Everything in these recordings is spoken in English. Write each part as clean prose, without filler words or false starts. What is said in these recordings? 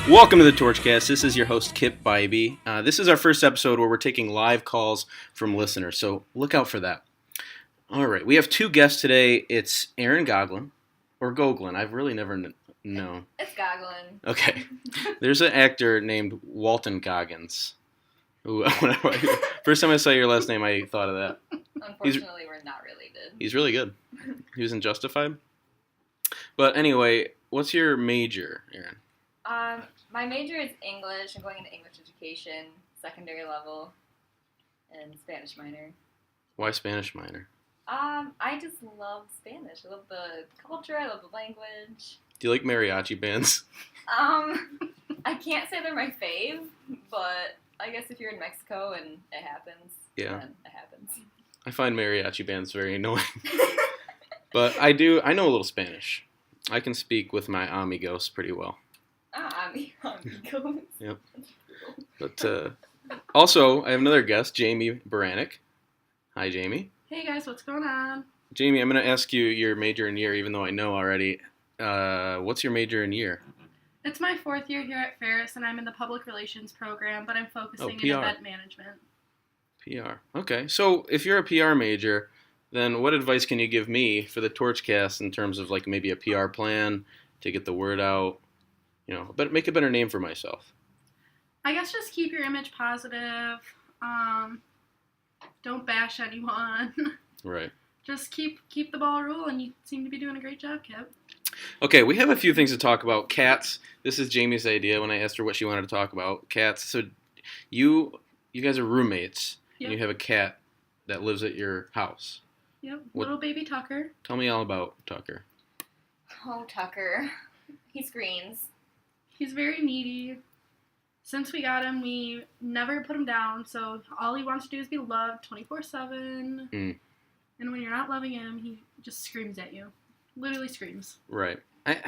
Welcome to the Torchcast. This is your host, Kip Bybee. This is our first episode where we're taking live calls from listeners, so look out for that. All right, we have two guests today. It's Erin Goglin, or Goglin. I've really never known. It's Goglin. Okay. There's an actor named Walton Goggins. Who, first time I saw your last name, I thought of that. Unfortunately, we're not related. He's really good. He was in Justified. But anyway, what's your major, Erin? My major is English. I'm going into English education, secondary level, and Spanish minor. Why Spanish minor? I just love Spanish. I love the culture. I love the language. Do you like mariachi bands? I can't say they're my fave, but I guess if you're in Mexico and it happens, then it happens. I find mariachi bands very annoying. But I know a little Spanish. I can speak with my amigos pretty well. Amigos. Yep. But also, I have another guest, Jamie Baranek. Hi, Jamie. Hey guys, what's going on? Jamie, I'm going to ask you your major and year, even though I know already. What's your major and year? It's my fourth year here at Ferris, and I'm in the public relations program, but I'm focusing in event management. PR. Okay. So if you're a PR major, then what advice can you give me for the Torchcast in terms of like maybe a PR plan to get the word out? You know, but make a better name for myself. I guess just keep your image positive. Don't bash anyone. Right. Just keep the ball rolling. You seem to be doing a great job, Kip. Okay, we have a few things to talk about. Cats. This is Jamie's idea when I asked her what she wanted to talk about. Cats. So you guys are roommates, Yep. and you have a cat that lives at your house. Yep, little baby Tucker. Tell me all about Tucker. Oh, Tucker. He screams. He's very needy. Since we got him, we never put him down, so all he wants to do is be loved 24/7. And when you're not loving him, he just screams at you. Literally screams. Right. I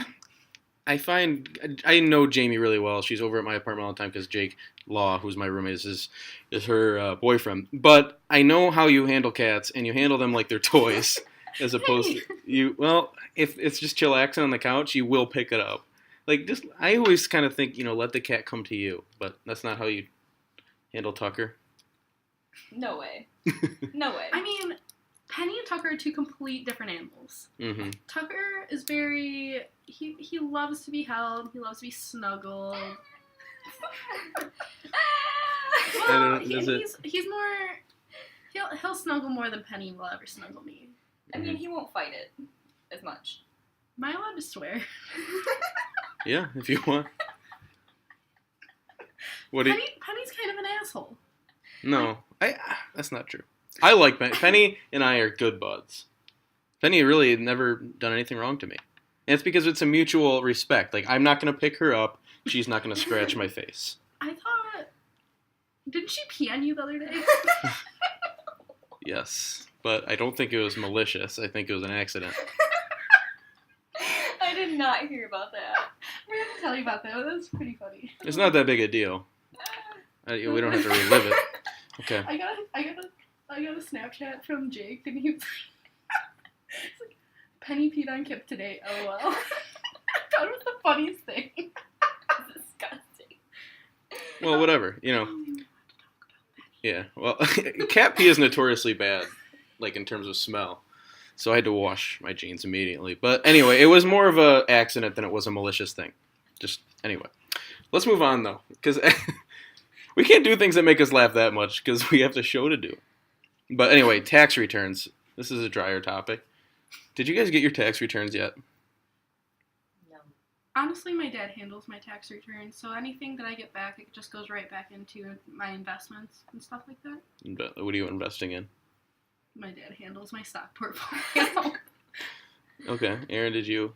know Jamie really well. She's over at my apartment all the time because Jake Law, who's my roommate, is her boyfriend. But I know how you handle cats, and you handle them like they're toys, as opposed to you. Well, if it's just chillaxing on the couch, you will pick it up. Like I always kind of think, let the cat come to you, but that's not how you handle Tucker. No way. No way. I mean, Penny and Tucker are two complete different animals. Mm-hmm. Tucker is very... He loves to be held. He loves to be snuggled. Well, he's more... He'll snuggle more than Penny will ever snuggle me. I mean, he won't fight it as much. Am I allowed to swear? Yeah, if you want. Penny's kind of an asshole. No, that's not true. I like Penny. Penny and I are good buds. Penny really never done anything wrong to me. And it's because it's a mutual respect. Like, I'm not going to pick her up. She's not going to scratch my face. I thought... Didn't she pee on you the other day? Yes, but I don't think it was malicious. I think it was an accident. I did not hear about that. We're going to tell you about that. That was pretty funny. It's not that big a deal. We don't have to relive it. Okay. I got a Snapchat from Jake, and he was like, Penny peed on Kip today, LOL. I thought it was the funniest thing. It's disgusting. Well, whatever, Yeah, well, cat pee is notoriously bad, like in terms of smell. So I had to wash my jeans immediately. But anyway, it was more of an accident than it was a malicious thing. Anyway. Let's move on, though, because we can't do things that make us laugh that much because we have the show to do. But anyway, tax returns. This is a drier topic. Did you guys get your tax returns yet? No. Honestly, my dad handles my tax returns, so anything that I get back, it just goes right back into my investments and stuff like that. What are you investing in? My dad handles my stock portfolio. Okay. Erin, did you?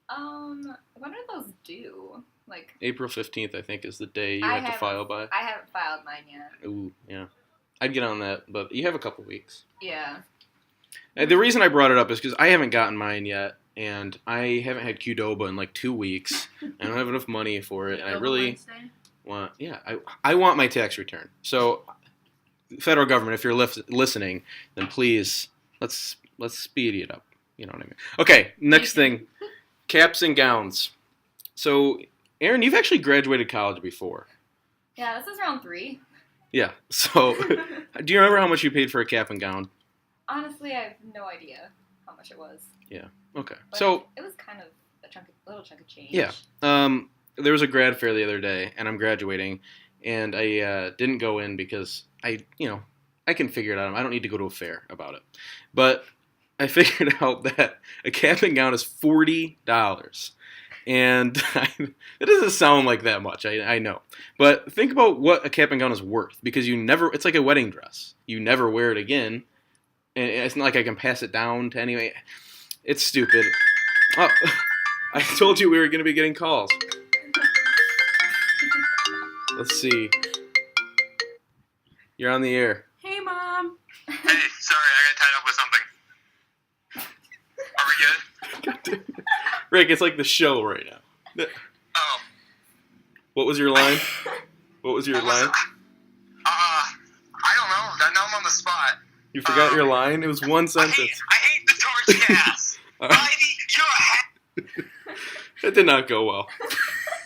When are those due? Like April 15th, I think, is the day you have to file by. I haven't filed mine yet. Ooh, yeah. I'd get on that, but you have a couple weeks. Yeah. The reason I brought it up is because I haven't gotten mine yet, and I haven't had Qdoba in like 2 weeks. I don't have enough money for it, and I really want. Yeah, I want my tax return. So, federal government, if you're listening, then please let's speed it up. You know what I mean? Okay, next thing, caps and gowns. So Erin, you've actually graduated college before. Yeah, this is round 3. Yeah. So, do you remember how much you paid for a cap and gown? Honestly, I have no idea how much it was. Yeah. Okay. But So it was kind of a little chunk of change. yeah. There was a grad fair the other day, and I'm graduating, and I didn't go in because I can figure it out. I don't need to go to a fair about it. But I figured out that a cap and gown is $40. And it doesn't sound like that much, I know. But think about what a cap and gown is worth, because it's like a wedding dress. You never wear it again. And it's not like I can pass it down to anybody. It's stupid. Oh, I told you we were going to be getting calls. Let's see. You're on the air. Hey, Mom. Hey, sorry, I got tied up with something. Are we good? Rick, it's like the show right now. Oh. What was your line? What was your What was line? it? I don't know. Now I'm on the spot. You forgot your line? It was one sentence. I hate the Torchcast. Ivy, you're a That did not go well.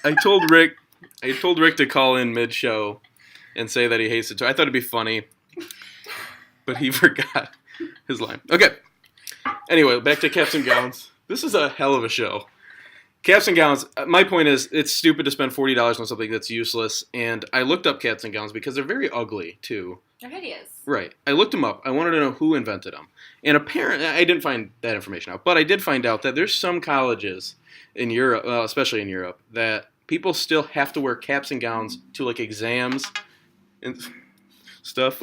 I told Rick to call in mid-show and say that he hates it too. I thought it'd be funny, but he forgot his line. Okay. Anyway, back to caps and gowns. This is a hell of a show. Caps and gowns, my point is, it's stupid to spend $40 on something that's useless, and I looked up caps and gowns because they're very ugly, too. They're hideous. Right. I looked them up. I wanted to know who invented them. And apparently, I didn't find that information out, but I did find out that there's some colleges in Europe, especially in Europe, that people still have to wear caps and gowns to, like, exams and stuff.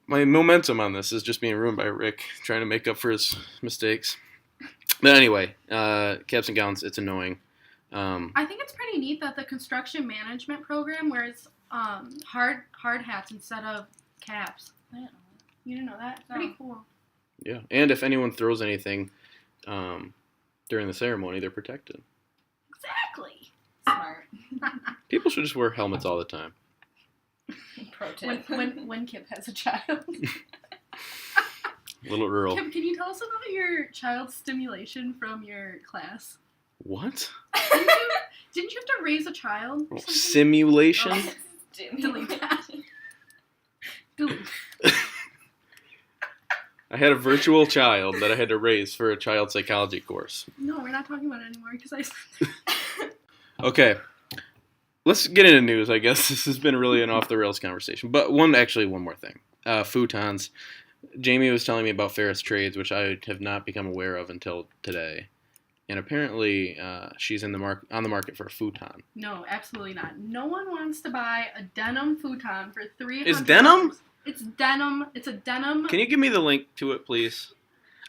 My momentum on this is just being ruined by Rick trying to make up for his mistakes. But anyway, caps and gowns, it's annoying. I think it's pretty neat that the construction management program wears hard hats instead of caps. I didn't know You didn't know that? It's pretty cool. Yeah, and if anyone throws anything during the ceremony, they're protected. Exactly. that. Smart. People should just wear helmets all the time. Pro tip. When Kip has a child. Little Earl. Kip, can you tell us about your child stimulation from your class? What? Didn't you have to raise a child or something? Simulation? Oh, delete that. Delete. I had a virtual child that I had to raise for a child psychology course. No, we're not talking about it anymore because Okay. Let's get into news, I guess. This has been really an off-the-rails conversation. But one more thing. Futons. Jamie was telling me about Ferris Trades, which I have not become aware of until today. And apparently, she's on the market for a futon. No, absolutely not. No one wants to buy a denim futon for $300. Is denim? It's denim. It's a denim. Can you give me the link to it, please?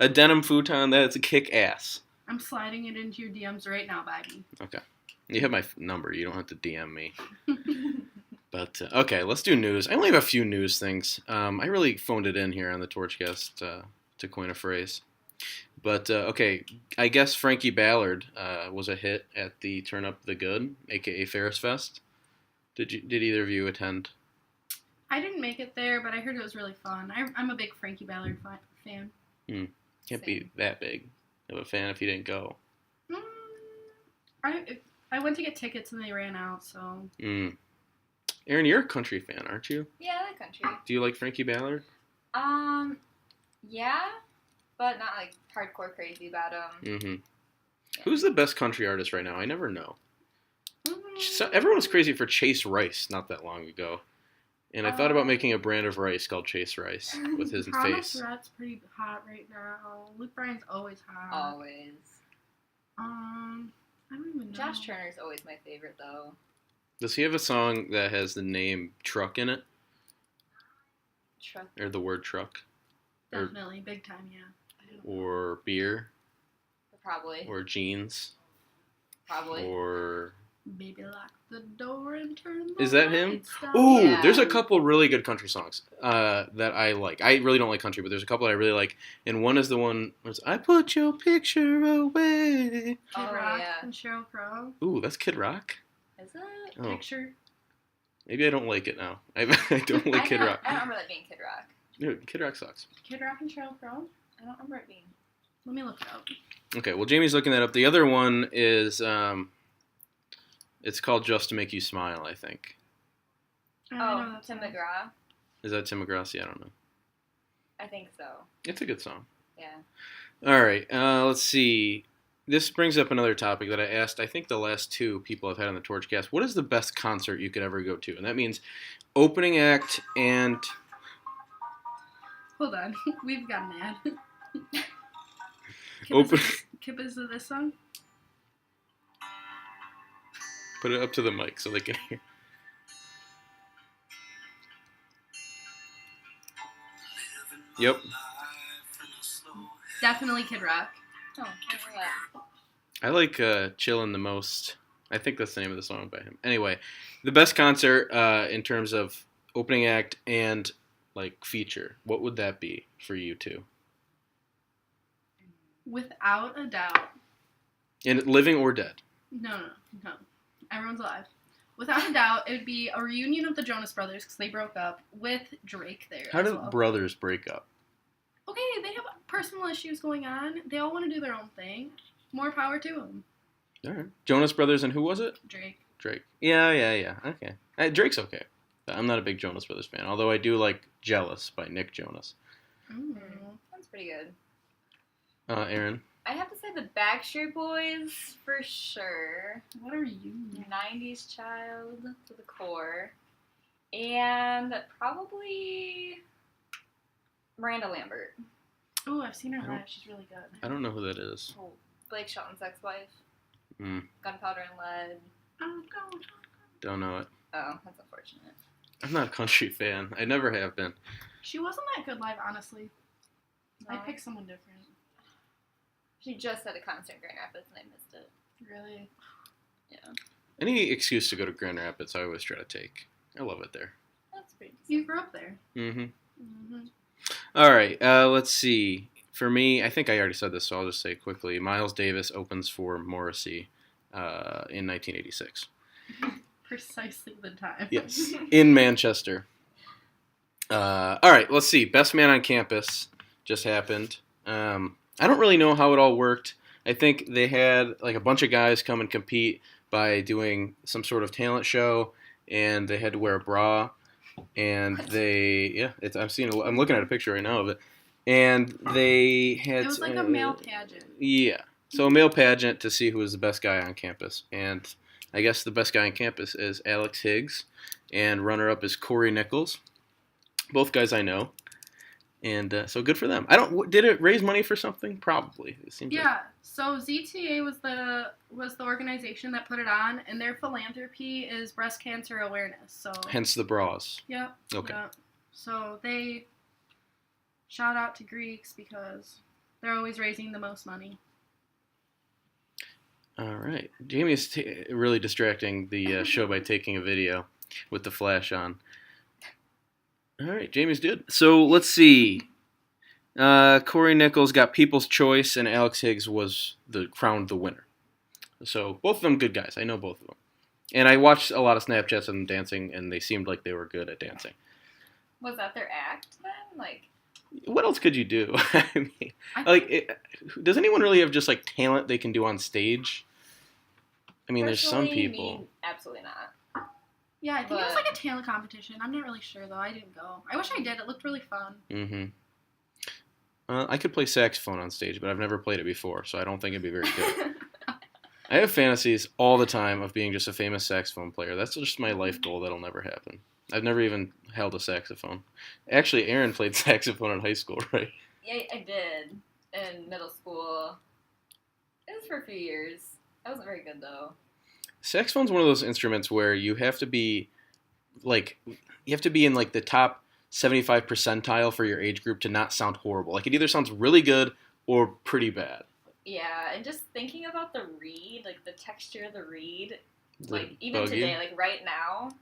A denim futon, that's a kick-ass. I'm sliding it into your DMs right now, baby. Okay. You have my number. You don't have to DM me. But, okay, let's do news. I only have a few news things. I really phoned it in here on the Torchcast to coin a phrase. But, okay, I guess Frankie Ballard was a hit at the Turn Up the Good, a.k.a. Ferris Fest. Did either of you attend? I didn't make it there, but I heard it was really fun. I'm a big Frankie Ballard fan. Can't be that big of a fan if you didn't go. I went to get tickets and they ran out, so... Erin, you're a country fan, aren't you? Yeah, I like country. Do you like Frankie Ballard? Yeah, but not like hardcore crazy about him. Mm-hmm. Yeah. Who's the best country artist right now? I never know. So, everyone was crazy for Chase Rice not that long ago. And I thought about making a brand of rice called Chase Rice with his Thomas face. Rhett's pretty hot right now. Luke Bryan's always hot. Always. I don't even know. Josh Turner's always my favorite, though. Does he have a song that has the name truck in it? Truck. Or the word truck? Definitely, big time, yeah. Or beer? Probably. Or jeans? Probably. Or... Baby, lock the door and turn the Is that him? lights down. Ooh, Yeah. there's a couple really good country songs that I like. I really don't like country, but there's a couple that I really like. And one is the one that's I put your picture away. Kid Oh, Rock yeah. and Sheryl Crow. Ooh, that's Kid Rock? Is it? Oh, Picture. maybe I don't like it now. I don't like Kid Rock. I don't remember that being Kid Rock. No, Kid Rock sucks. Kid Rock and Sheryl Crow. I don't remember it being. Let me look it up. Okay, well, Jamie's looking that up. The other one is It's called Just to Make You Smile, I think. I know Oh, that Tim song. McGraw. Is that Tim McGraw? I don't know. I think so. It's a good song. Yeah. All right, let's see. This brings up another topic that I asked, I think the last two people I've had on the Torchcast. What is the best concert you could ever go to? And that means opening act and... Hold on. We've got an ad. Kip, is it this song? Put it up to the mic so they can hear. Yep. Definitely Kid Rock. Oh, I don't know that. I like Chillin' the most. I think that's the name of the song by him. Anyway, the best concert in terms of opening act and like feature, what would that be for you two? Without a doubt. And living or dead? No. Everyone's alive. Without a doubt, it would be a reunion of the Jonas Brothers because they broke up with Drake there. How as do well. brothers break up? Okay, they have personal issues going on. They all want to do their own thing. More power to them. All right. Jonas Brothers and who was it? Drake. Yeah. Okay. Drake's okay. I'm not a big Jonas Brothers fan, although I do like Jealous by Nick Jonas. Ooh. That's pretty good. Erin? I'd have to say the Backstreet Boys for sure. What are you? 90s child to the core. And probably Miranda Lambert. Oh, I've seen her live. She's really good. I don't know who that is. Oh, Blake Shelton's ex-wife. Mm, Gunpowder and Lead. don't know it. Oh, that's unfortunate. I'm not a country fan. I never have been. She wasn't that good live, honestly. No. I picked someone different. She just had a concert in Grand Rapids and I missed it. Really? Yeah. Any excuse to go to Grand Rapids, I always try to take. I love it there. That's pretty decent. You grew up there. Mm-hmm. Mm-hmm. All right, let's see. For me, I think I already said this, so I'll just say it quickly. Miles Davis opens for Morrissey in 1986. Precisely the time. Yes, in Manchester. All right, let's see. Best Man on Campus just happened. I don't really know how it all worked. I think they had like a bunch of guys come and compete by doing some sort of talent show, and they had to wear a bra. And I'm looking at a picture right now of it, and they had. It was like a male pageant. Yeah, so a male pageant to see who was the best guy on campus, and I guess the best guy on campus is Alex Higgs, and runner-up is Corey Nichols. Both guys I know, and so good for them. Did it raise money for something? Probably. It seems Yeah. So ZTA was the organization that put it on, and their philanthropy is breast cancer awareness. So hence the bras. Yep. Okay. Yep. So they shout out to Greeks because they're always raising the most money. All right. Jamie is really distracting the show by taking a video with the flash on. All right, Jamie's good. So let's see. Corey Nichols got People's Choice, and Alex Higgs was crowned the winner. So both of them good guys. I know both of them. And I watched a lot of Snapchats of them dancing, and they seemed like they were good at dancing. Was that their act then? Like, what else could you do? I mean, does anyone really have just like talent they can do on stage? I mean, there's some people. Absolutely not. Yeah, I think it was like a talent competition. I'm not really sure though. I didn't go. I wish I did. It looked really fun. Mm-hmm. I could play saxophone on stage, but I've never played it before, so I don't think it'd be very good. I have fantasies all the time of being just a famous saxophone player. That's just my life goal that'll never happen. I've never even held a saxophone. Actually, Erin played saxophone in high school, right? Yeah, I did. In middle school. It was for a few years. I wasn't very good, though. Saxophone's one of those instruments where you have to be, in, like, the top 75 percentile for your age group to not sound horrible. Like, it either sounds really good or pretty bad. Yeah, and just thinking about the reed, like, the texture of the reed, Like, even buggy? today, like, right now,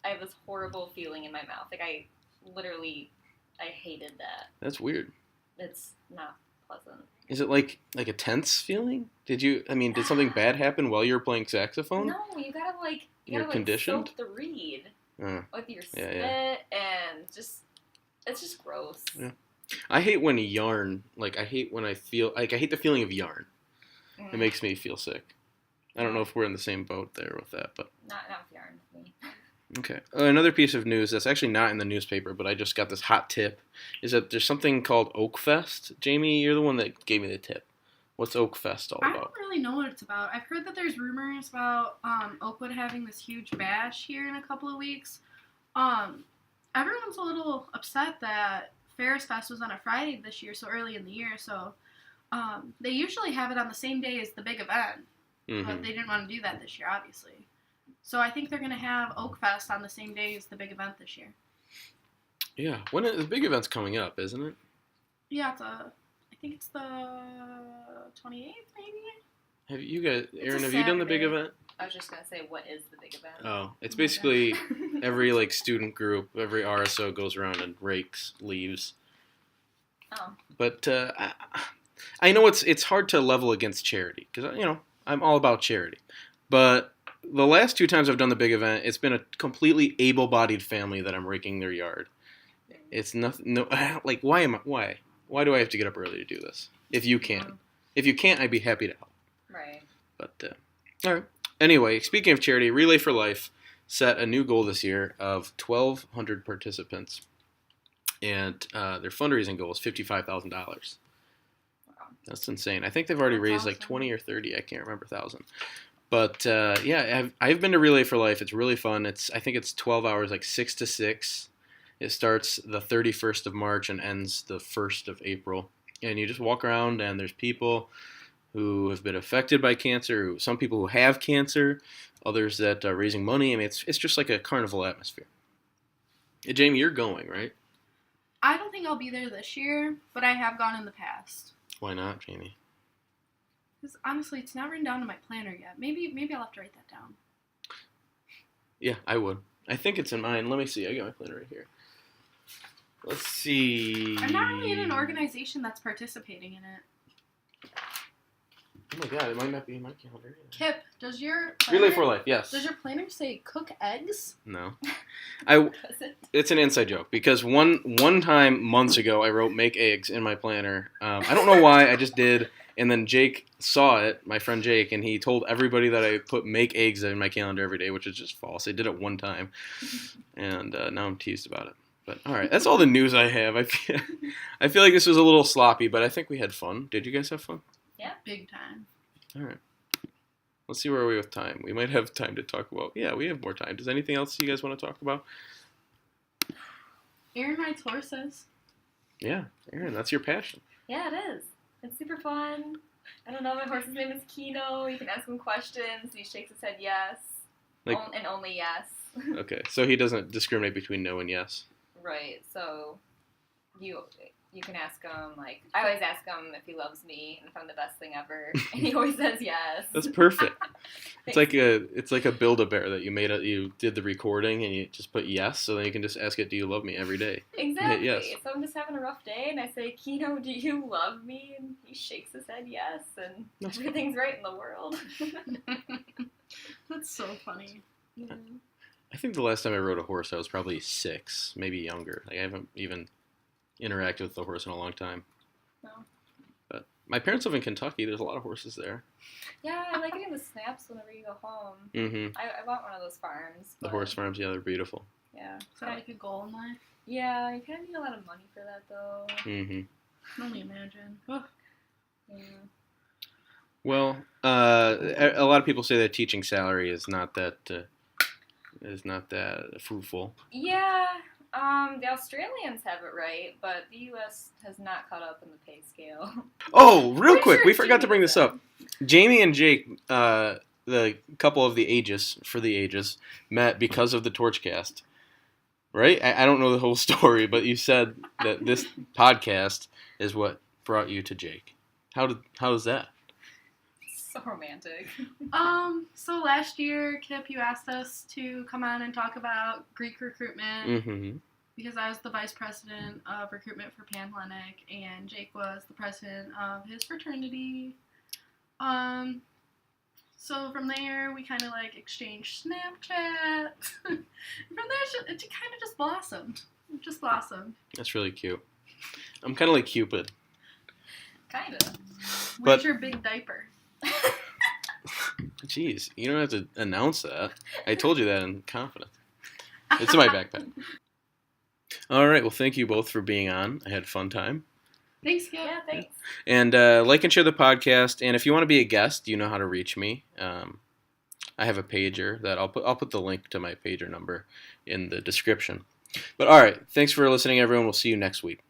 I have this horrible feeling in my mouth. Like, I hated that. That's weird. It's not pleasant. Is it like a tense feeling? Did something bad happen while you were playing saxophone? No, you gotta, You're conditioned? soak the reed Uh, with your spit, and it's just gross. Yeah. I hate when yarn, I hate the feeling of yarn. It makes me feel sick. I don't know if we're in the same boat there with that, but Not with yarn with me. okay. Another piece of news that's actually not in the newspaper, but I just got this hot tip, is that there's something called Oak Fest. Jamie, you're the one that gave me the tip. What's Oak Fest all I about? don't really know what it's about. I've heard that there's rumors about Oakwood having this huge bash here in a couple of weeks. Everyone's a little upset that Ferris Fest was on a Friday this year, so early in the year. So they usually have it on the same day as the big event, but they didn't want to do that this year, obviously. So I think they're going to have Oak Fest on the same day as the big event this year. Yeah. The big event's coming up, isn't it? Yeah, I think it's the 28th, maybe? Have you guys, Erin, a have you done the big Saturday. event? I was just going to say, what is the big event? Oh, it's basically every like student group, every RSO goes around and rakes leaves. Oh. But I know it's hard to level against charity because I'm all about charity. But the last 2 times I've done the big event, it's been a completely able-bodied family that I'm raking their yard. It's nothing. No, like why do I have to get up early to do this? If you can, I'd be happy to help. Right. But all right. Anyway, speaking of charity, Relay for Life set a new goal this year of 1,200 participants, and their fundraising goal is $55,000. Wow. That's insane. I think they've already raised like 20 or 30. I can't remember 1,000. But yeah, I've been to Relay for Life. It's really fun. I think it's 12 hours, like 6 to 6. It starts the 31st of March and ends the 1st of April. And you just walk around, and there's people who have been affected by cancer, some people who have cancer, others that are raising money. I mean, it's just like a carnival atmosphere. Jamie, you're going, right? I don't think I'll be there this year, but I have gone in the past. Why not, Jamie? Because honestly, it's not written down in my planner yet. Maybe I'll have to write that down. Yeah, I would. I think it's in mine. Let me see. I got my planner right here. Let's see. I'm not really in an organization that's participating in it. Oh my god, it might not be in my calendar either. Kip, does your Relay for Life, yes. Does your planner say cook eggs? No. Does it? It's an inside joke because one time months ago I wrote make eggs in my planner. I don't know why, I just did. And then Jake saw it, my friend Jake, and he told everybody that I put make eggs in my calendar every day, which is just false. I did it one time, and now I'm teased about it. But all right, that's all the news I have. I feel like this was a little sloppy, but I think we had fun. Did you guys have fun? Yeah. Big time. All right. Let's see where are we with time. We might have time to talk about. Yeah, we have more time. Does anything else you guys want to talk about? Erin rides horses. Yeah, Erin, that's your passion. Yeah, it is. It's super fun. I don't know, my horse's name is Kino. You can ask him questions. He shakes his head yes. Like- And only yes. Okay, so he doesn't discriminate between no and yes. Right, so you can ask him, like, I always ask him if he loves me and if I'm the best thing ever, and he always says yes. That's perfect. It's like a Build-A-Bear that you did the recording and you just put yes, so then you can just ask it, do you love me every day? Exactly. Yes. So I'm just having a rough day, and I say, Kino, do you love me? And he shakes his head yes, and That's everything's right in the world. That's so funny. Yeah. I think the last time I rode a horse, I was probably 6, maybe younger. Like I haven't even interacted with the horse in a long time. No. But my parents live in Kentucky. There's a lot of horses there. Yeah, I like getting the snaps whenever you go home. Mm-hmm. I want one of those farms. The but- horse farms, yeah, they're beautiful. Yeah. Is that like a goal in life? Yeah, you kind of need a lot of money for that, though. Mm-hmm. I can only imagine. Oh. Yeah. Well, a lot of people say that teaching salary is not that fruitful. Yeah, the Australians have it right, but the U.S. has not caught up in the pay scale. Oh, real Pretty quick, sure we forgot to bring this Jamie up. Jamie and Jake, the couple of the ages, met because of the Torchcast. Right? I don't know the whole story, but you said that this podcast is what brought you to Jake. How is that? So romantic. So last year, Kip, you asked us to come on and talk about Greek recruitment Mm-hmm. because I was the vice president of recruitment for Panhellenic and Jake was the president of his fraternity. So from there, we kind of like exchanged Snapchat. From there, it kind of just blossomed. It just blossomed. That's really cute. I'm kind of like Cupid. Kind of. But- Where's your big diaper? Jeez, you don't have to announce that. I told you that in confidence. It's in my backpack. All right, well, thank you both for being on. I had a fun time. Thanks, Skip. Yeah, thanks. And like and share the podcast. And if you want to be a guest, you know how to reach me. I have a pager that I'll put the link to my pager number in the description. But all right, thanks for listening, everyone. We'll see you next week.